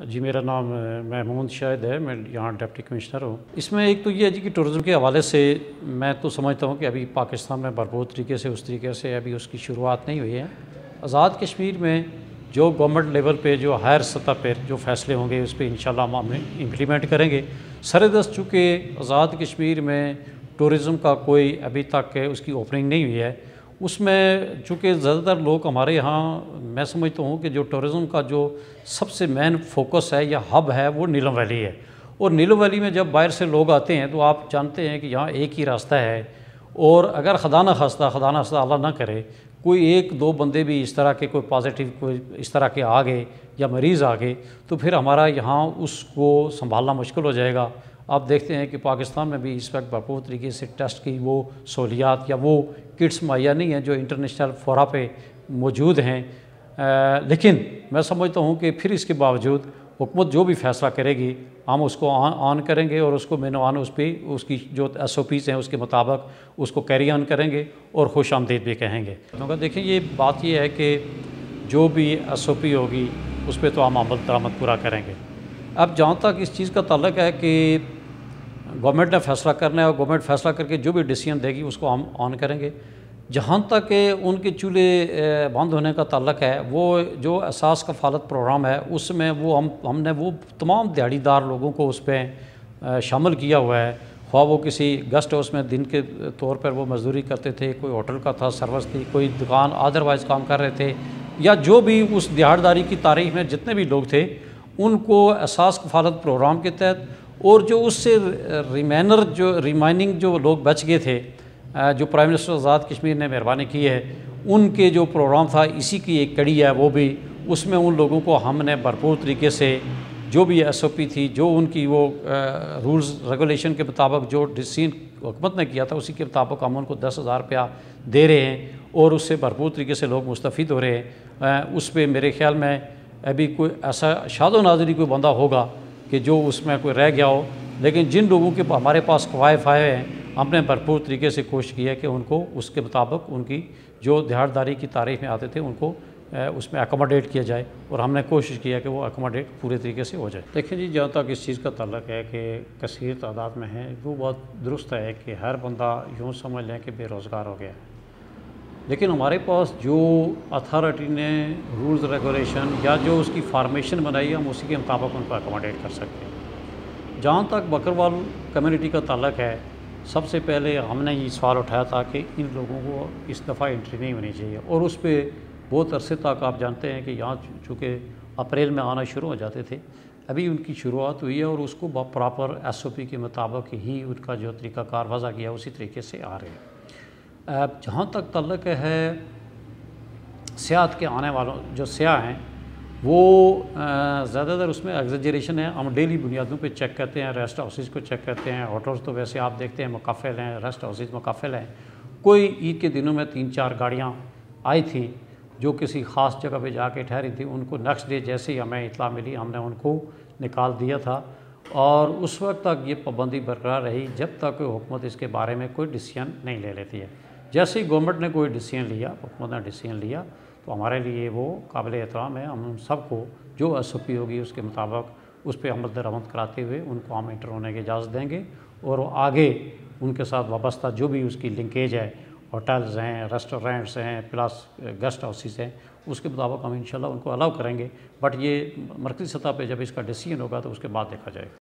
जी, मेरा नाम महमूद शाहिद है, मैं यहाँ डिप्टी कमिश्नर हूँ। इसमें एक तो ये है जी कि टूरिज़्म के हवाले से मैं तो समझता हूँ कि अभी पाकिस्तान में भरपूर तरीके से उस तरीके से अभी उसकी शुरुआत नहीं हुई है। आज़ाद कश्मीर में जो गवर्नमेंट लेवल पे जो हायर सतह पर जो फ़ैसले होंगे उस पर इंशाल्लाह हम इम्प्लीमेंट करेंगे। सरदस्त चूँकि आज़ाद कश्मीर में टूरिज़्म का कोई अभी तक उसकी ओपनिंग नहीं हुई है, उसमें चूँकि ज़्यादातर लोग हमारे यहाँ, मैं समझता हूँ कि जो टूरिज़्म का जो सबसे मेन फोकस है या हब है वो नीलम वैली है। और नीलम वैली में जब बाहर से लोग आते हैं तो आप जानते हैं कि यहाँ एक ही रास्ता है, और अगर खुदा न खास्ता अल्लाह ना करे कोई एक दो बंदे भी इस तरह के कोई पॉजिटिव कोई इस तरह के आ गए या मरीज़ आ गए तो फिर हमारा यहाँ उसको संभालना मुश्किल हो जाएगा। आप देखते हैं कि पाकिस्तान में भी इस वक्त भरपूर तरीके से टेस्ट की वो सहूलियात या वो किट्स मुहैया नहीं हैं जो इंटरनेशनल फोरा पे मौजूद हैं। लेकिन मैं समझता हूँ कि फिर इसके बावजूद हुकूमत जो भी फ़ैसला करेगी हम उसको ऑन करेंगे और उसको मेनो ऑन उस पर उसकी जो SOPs हैं उसके मुताबिक उसको कैरी ऑन करेंगे और खुश आमदीद भी कहेंगे। क्योंकि देखिए ये बात ये है कि जो भी SOP होगी उस पर तो हम अमल दरामद पूरा करेंगे। अब जहाँ तक इस चीज़ का ताल्लुक है कि गवर्नमेंट ने फ़ैसला करना है और गवर्नमेंट फ़ैसला करके जो भी डिसीजन देगी उसको हम ऑन करेंगे। जहाँ तक उनके चूल्हे बंद होने का ताल्लुक है, वो जो एहसास कफ़ालत प्रोग्राम है उसमें वो हमने वो तमाम दिहाड़ीदार लोगों को उस पर शामिल किया हुआ है। ख्वाह वो किसी गेस्ट हाउस में दिन के तौर पर वो मजदूरी करते थे, कोई होटल का था सर्विस थी, कोई दुकान अदरवाइज़ काम कर रहे थे, या जो भी उस दिहाड़ीदारी की तारीख में जितने भी लोग थे उनको एहसास कफ़ालत प्रोग्राम के तहत, और जो उससे रिमाइनिंग जो लोग बच गए थे, जो प्राइम मिनिस्टर आज़ाद कश्मीर ने मेहरबानी की है, उनके जो प्रोग्राम था इसी की एक कड़ी है वो भी। उसमें उन लोगों को हमने भरपूर तरीके से जो भी SOP थी, जो उनकी वो रूल्स रेगुलेशन के मुताबिक जो डिसीजन हुकूमत ने किया था उसी के मुताबिक हम उनको 10,000 रुपया दे रहे हैं और उससे भरपूर तरीके से लोग मुस्तफ़ीद हो रहे हैं। उस पर मेरे ख्याल में अभी कोई ऐसा शादो नाज़री कोई बंदा होगा कि जो उसमें कोई रह गया हो, लेकिन जिन लोगों के हमारे पास क़वायद हैं हमने भरपूर तरीके से कोशिश की है कि उनको उसके मुताबिक उनकी जो दिहाड़ीदारी की तारीख में आते थे उनको उसमें अकोमोडेट किया जाए, और हमने कोशिश किया कि वो अकोमोडेट पूरे तरीके से हो जाए। देखिए जी, जहाँ तक इस चीज़ का ताल्लुक है कि कसीर तादाद में है, वो बहुत दुरुस्त है कि हर बंदा यूँ समझ लें कि बेरोज़गार हो गया, लेकिन हमारे पास जो अथॉरिटी ने रूल्स रेगुलेशन या जो उसकी फार्मेशन बनाई है हम उसी के मुताबिक उनको अकोमोडेट कर सकते हैं। जहाँ तक बकरवाल कम्युनिटी का ताल्लुक है, सबसे पहले हमने ये सवाल उठाया था कि इन लोगों को इस दफ़ा एंट्री नहीं होनी चाहिए, और उस पर बहुत अरसे तक आप जानते हैं कि यहाँ चूँकि अप्रैल में आना शुरू हो जाते थे, अभी उनकी शुरुआत हुई है और उसको प्रॉपर SOP के मुताबिक ही उनका जो तरीक़ाकार वज़ा किया उसी तरीके से आ रहे हैं। जहाँ तक ताल्लुक़ है सियाहत के आने वालों जो सियाह हैं वो ज़्यादातर उसमें एग्जेजरेशन है। हम डेली बुनियादों पे चेक करते हैं, रेस्ट हाउसेस को चेक करते हैं, होटल्स तो वैसे आप देखते हैं मुकफ़िल हैं, रेस्ट हाउसेस मुकफ़िल हैं। कोई ईद के दिनों में 3-4 गाड़ियाँ आई थी जो किसी ख़ास जगह पे जाके ठहरी थी, उनको नेक्स्ट डे जैसे ही हमें इत्तला मिली हमने उनको निकाल दिया था, और उस वक्त तक ये पाबंदी बरकरार रही जब तक हुकूमत इसके बारे में कोई डिसीजन नहीं ले लेती है। जैसे ही गवर्नमेंट ने कोई डिसीजन लिया, हुकूमत ने डिसीजन लिया, तो हमारे लिए वो काबिल एहतराम है। हम सबको जो SOP होगी उसके मुताबिक उस पर अमल दरामद कराते हुए उनको हम इंटर होने की इजाज़त देंगे, और आगे उनके साथ वाबस्ता जो भी उसकी लिंकेज है, होटल्स हैं, रेस्टोरेंट्स हैं, प्लस गेस्ट हाउसेस हैं, उसके मुताबिक हम इंशाल्लाह उनको अलाउ करेंगे। बट ये मरकज़ी सतह पे जब इसका डिसीजन होगा तो उसके बाद देखा जाएगा।